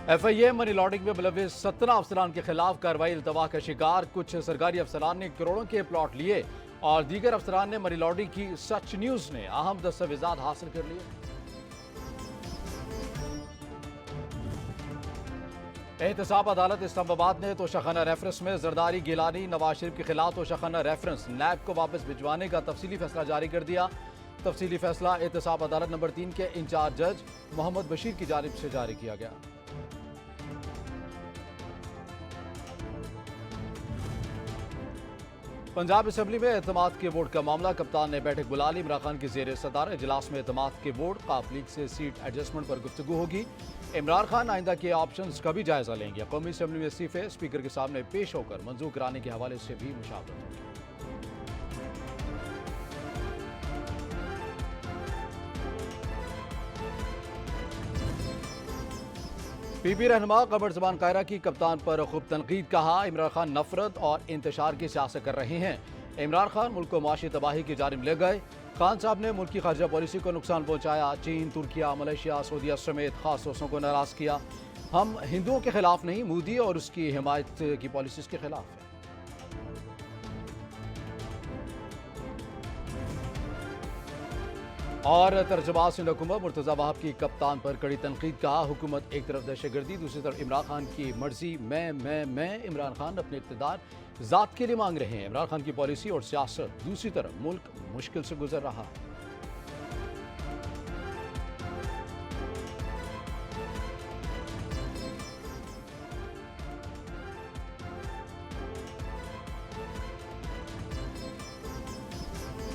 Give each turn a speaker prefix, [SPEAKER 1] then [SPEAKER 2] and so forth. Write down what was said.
[SPEAKER 1] FIA money laundering में मुलविस 17 अफसरान के खिलाफ कार्रवाई। इल्तवा का शिकार कुछ सरकारी अफसरान ने करोड़ों के प्लॉट लिए और दीगर अफसरान ने मनी लॉन्ड्रिंग की। सच न्यूज ने अहम दस्तावेजात हासिल कर लिए। एहतसाब अदालत इस्लामाबाद ने तोशाखाना रेफरेंस में जरदारी, गिलानी, नवाज शरीफ के खिलाफ तोशाखाना रेफरेंस नैब को वापस भिजवाने का तफसीली फैसला जारी कर दिया। तफसीली फैसला एहतसाब अदालत नंबर 3 के इंचार्ज जज मोहम्मद बशीर की जानिब से जारी किया गया। पंजाब असेंबली में एतमाद के वोट का मामला। कप्तान ने बैठक बुला ली। इमरान खान की जेर सदार इजलास में एतमाद के वोट काफ लीग से सीट एडजस्टमेंट पर गुफ्तगू होगी। इमरान खान आइंदा के ऑप्शंस का भी जायजा लेंगे। कौमी असेंबली में इस्तीफे स्पीकर के सामने पेश होकर मंजूर कराने के हवाले से भी मुशावरत होगी। पीपी रहनुमा कमर जमान कायरा की कप्तान पर खूब तनकीद। कहा, इमरान खान नफरत और इंतशार की सियासत कर रहे हैं। इमरान खान मुल्क को माशी तबाही की जानिब ले गए। खान साहब ने मुल्क की खारजा पॉलिसी को नुकसान पहुंचाया। चीन, तुर्किया, मलेशिया, सऊदीया समेत खास दोस्तों को नाराज किया। हम हिंदुओं के खिलाफ नहीं, मोदी और उसकी हिमायत की पॉलिसीज के खिलाफ है। और तर्जुमान सिंध हुकूमत मुर्तज़ा वहाब की कप्तान पर कड़ी तनकीद। कहा, हुकूमत एक तरफ दहशतगर्दी, दूसरी तरफ इमरान खान की मर्जी। मैं इमरान खान अपने इक़्तिदार ज़ात के लिए मांग रहे हैं। इमरान खान की पॉलिसी और सियासत, दूसरी तरफ मुल्क मुश्किल से गुजर रहा है।